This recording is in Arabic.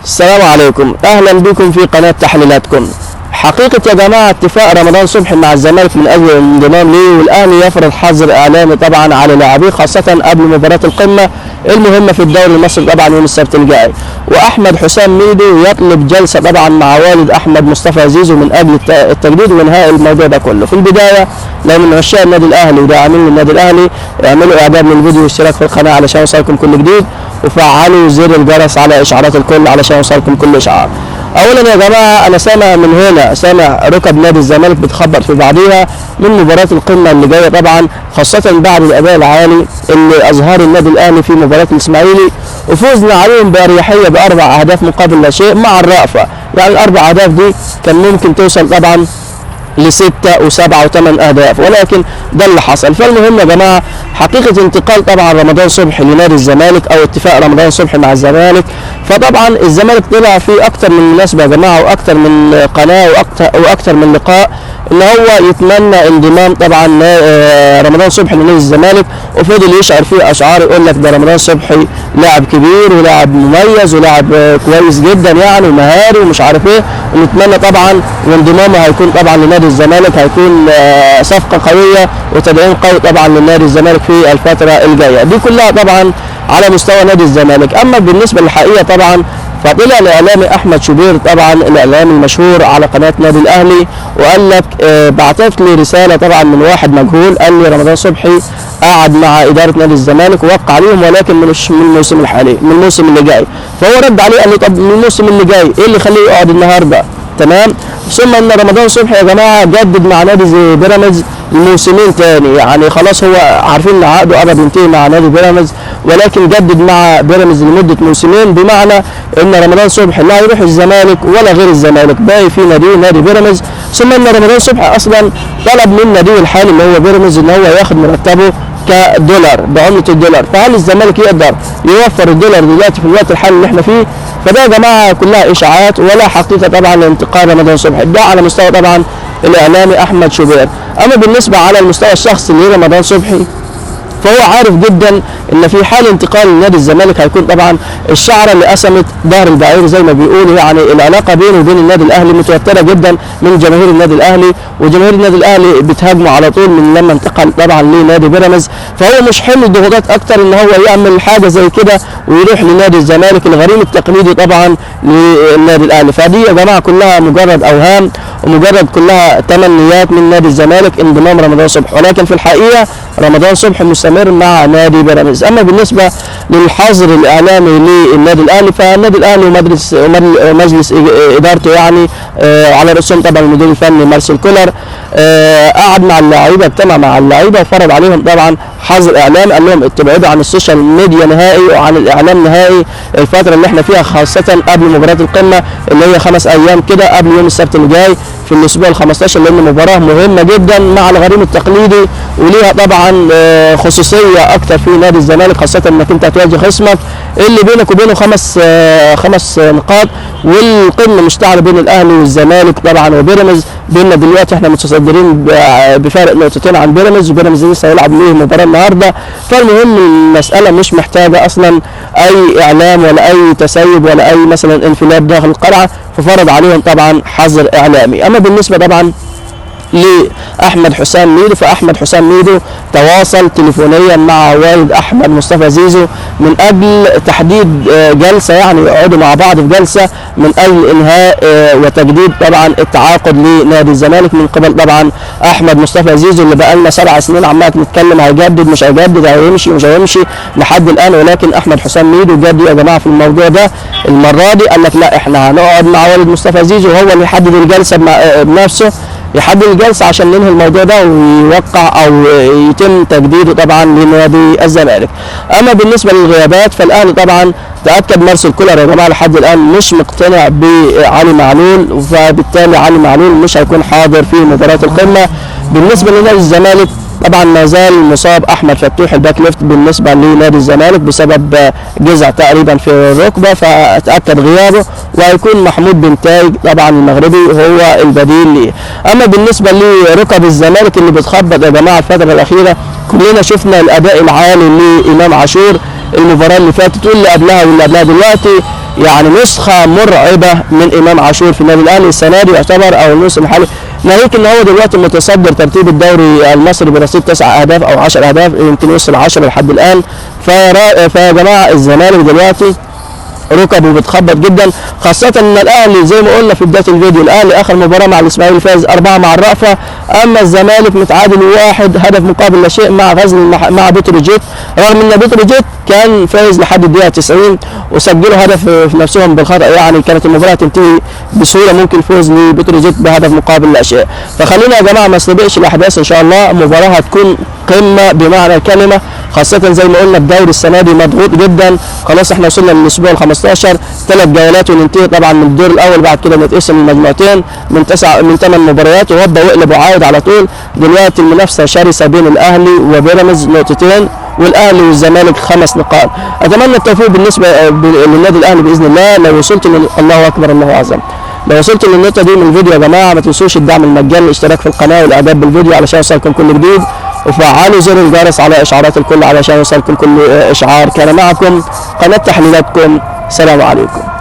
السلام عليكم، اهلا بكم في قناة تحليلاتكم. حقيقة يا جماعة اتفاق رمضان صبحي مع الزمالك من اجل الانضمام ليه، والاهلي يفرض حظر اعلامي طبعا على لاعبيه خاصة قبل مباراة القمة المهمة في الدوري المصري طبعا يوم السبت الجاي. واحمد حسام ميدو يطلب جلسة طبعا مع والد احمد مصطفى زيزو من اجل التجديد وانهاء الموضوع ده كله. في البداية لو من عشاق النادي الاهلي وداعمين للنادي الاهلي اعملوا اعجاب للفيديو واشتراك في القناة علشان يوصلكم كل جديد، وفعلوا زر الجرس على اشعارات الكل علشان يوصلكم كل اشعار. اولا يا جماعه انا سامع ركب نادي الزمالك بتخبط في بعضيها من مباراه القمه اللي جايه طبعا، خاصه بعد الاداء العالي اللي اظهره النادي الاهلي في مباراه الاسماعيلي وفوزنا عليهم باريحيه ب4 اهداف مقابل لا شيء مع الرأفه. يعني ال4 اهداف دي كان ممكن توصل طبعا ل6 و7 و8 اهداف، ولكن ده اللي حصل. فالمهم يا جماعه حقيقه انتقال طبعا رمضان صبحي لنادي الزمالك او اتفاق رمضان صبحي مع الزمالك، فطبعا الزمالك طلع فيه اكتر من مناسبه يا جماعه واكتر من قناه واكتر من لقاء ان هو يتمنى انضمام طبعا رمضان صبحي لنادي الزمالك، وفضل يشعر فيه اشعار يقول لك ده رمضان صبحي لاعب كبير ولاعب مميز ولاعب كويس جدا يعني ومهاري ومش عارف ايه، ونتمنى طبعا وانضمامه هيكون طبعا لنادي الزمالك هيكون صفقه قويه وتدعيم قوي طبعا لنادي الزمالك في الفتره الجايه. دي كلها طبعا على مستوى نادي الزمالك. اما بالنسبه للحقيقه طبعا فطلع الاعلامي احمد شوبير طبعا الاعلامي المشهور على قناه نادي الاهلي وقال لك بعتت لي رساله طبعا من واحد مجهول، قال لي رمضان صبحي قعد مع اداره نادي الزمالك ووقع عليهم ولكن مش من الموسم الحالي، من الموسم اللي جاي. فهو رد عليه قال له طب من الموسم اللي جاي ايه اللي يخليه يقعد النهارده؟ تمام. ثم ان رمضان صبحي يا جماعه جدد مع نادي زي بيراميدز الموسمين تاني، يعني خلاص هو عارفين ان عقده قرب ينتهي مع نادي بيراميدز، ولكن جدد مع بيراميدز لمده موسمين، بمعنى ان رمضان صبحي لا هيروح الزمالك ولا غير الزمالك، باقي في نادي بيراميدز. ثم ان رمضان صبحي اصلا طلب من ناديه الحالي اللي هو بيراميدز ان هو ياخد مرتبه كدولار بعمله الدولار، فهل الزمالك يقدر يوفر الدولار دلوقتي في الوقت الحالي اللي احنا فيه؟ فده يا جماعه كلها اشاعات ولا حقيقه طبعا لانتقال رمضان صبحي، ده على مستوى طبعا الاعلامي احمد شوبير. اما بالنسبه على المستوى الشخصي لرمضان صبحي فهو عارف جدا ان في حال انتقال لنادي الزمالك هيكون طبعا الشعره اللي قسمت ظهر البعير زي ما بيقولوا، يعني العلاقه بينه وبين النادي الاهلي متوتره جدا من جماهير النادي الاهلي، وجماهير النادي الاهلي بتهاجمه على طول من لما انتقل طبعا لنادي بيراميدز، فهو مش حمل ضغوطات اكتر ان هو يعمل حاجه زي كده ويروح لنادي الزمالك الغريم التقليدي طبعا للنادي الاهلي. فدي يا جماعه كلها مجرد اوهام ومجرد كلها تمنيات من نادي الزمالك انضمام رمضان صبحي، ولكن في الحقيقه رمضان صبحي مستمر مع نادي بيراميدز. اما بالنسبه للحظر الاعلامي للنادي الاهلي فالنادي الاهلي ومجلس ادارته يعني على راسهم طبعا المدير الفني مارسيل كولر قعد مع اللعيبه، اجتمع مع اللعيبه وفرض عليهم طبعا حظر اعلامي، قال لهم تبعدوا عن السوشيال ميديا نهائي وعن الاعلام نهائي الفتره اللي احنا فيها، خاصه قبل مباراه القمه اللي هي 5 ايام كده قبل يوم السبت اللي جاي في الاسبوع ال15، لان مباراه مهمه جدا مع الغريم التقليدي وليها طبعا خصوصيه اكتر في نادي الزمالك، خاصه انك انت هتواجه خصمك اللي بينك وبينه 5 نقاط، والقمه مشتعله بين الاهلي والزمالك طبعا وبيراميدز. بيننا دلوقتي احنا متصدرين بفارق نقطتين عن بيراميدز، وبيراميدز لسه هيلعب ليه مباراه النهارده. فالمهم المساله مش محتاجه اصلا اي اعلام ولا اي تسيب ولا اي مثلا انفلات داخل القلعه، ففرض عليهم طبعا حظر اعلامي. اما بالنسبه طبعا لأحمد حسام ميدو فأحمد حسام ميدو تواصل تليفونيا مع والد أحمد مصطفى زيزو من أجل تحديد جلسة، يعني يقعدوا مع بعض في جلسة من أجل إنهاء وتجديد طبعا التعاقد لنادي الزمالك من قبل طبعا أحمد مصطفى زيزو اللي بقى لنا 7 سنين عمال نتكلم هيجدد مش هيجدد هيمشي مش هيمشي لحد الآن، ولكن أحمد حسام ميدو جد يا جماعة في الموضوع ده المرة دي، قال لك لا احنا هنقعد مع والد مصطفى زيزو وهو اللي يحدد الجلسة بنفسه، يحدد الجلسه عشان ننهي الموضوع ده ويوقع او يتم تجديده طبعا لنادي الزمالك. اما بالنسبه للغيابات فالاهلي طبعا تاكد مارسيل كولر يا جماعه لحد الان مش مقتنع بعلي معلول، فبالتالي علي معلول مش هيكون حاضر في مباراه القمه. بالنسبه لنادي الزمالك طبعا ما زال مصاب احمد فتوح الباك ليفت بالنسبه لنادي الزمالك بسبب جزع تقريبا في الركبه، فتاكد غيابه، وهيكون محمود بن تاج طبعا المغربي هو البديل ليه. اما بالنسبه لركب الزمالك اللي بتخبط يا جماعه الفتره الاخيره كلنا شفنا الاداء العالي لامام عاشور المباراه اللي فاتت واللي قبلها واللي قبلها. دلوقتي يعني نسخه مرعبه من امام عاشور في النادي الاهلي السنه دي يعتبر، او الموسم الحالي، ناهيك ان هو دلوقتي متصدر ترتيب الدوري المصري برصيد 9 اهداف او 10 اهداف، يمكن يوصل 10 لحد الان. فيا جماعه الزمالك دلوقتي ركبه بتخبط جدا، خاصة ان الاهلي زي ما قلنا في بداية الفيديو الاهلي اخر مباراة مع الاسماعيلي فاز 4 مع الرأفة، اما الزمالك متعادل 1 هدف مقابل لا شيء مع غزل مع بتروجيت، رغم ان بتروجيت كان فايز لحد الدقيقة 90 وسجلوا هدف في نفسهم بالخطأ، يعني كانت المباراة تنتهي بسهولة، ممكن فوز لبتروجيت بهدف مقابل لا شيء. فخلينا يا جماعة ما نستبقش الاحداث، ان شاء الله مباراة هتكون قمة بمعنى الكلمة، خاصة زي ما قلنا الدوري السنة دي مضغوط جدا، خلاص احنا وصلنا للاسبوع ال 15، 3 جولات وننتهي طبعا من الدور الاول، بعد كده نتقسم المجموعتين من 8 مباريات وهوبا واقلب وعاود على طول. دلوقتي المنافسة شرسة بين الاهلي وبيراميدز نقطتين، والاهلي والزمالك 5 نقاط. اتمنى التوفيق بالنسبة للنادي الاهلي باذن الله. لو وصلت الله اكبر الله اعظم. لو وصلت للنقطة دي من الفيديو يا جماعة ما تنسوش الدعم المجاني، الاشتراك في القناة والاعجاب بالفيديو علشان يوصلكم كل جديد، وفعلوا زر الجرس على اشعارات الكل علشان يوصلكم كل اشعار. كان معكم قناة تحليلاتكم، سلام عليكم.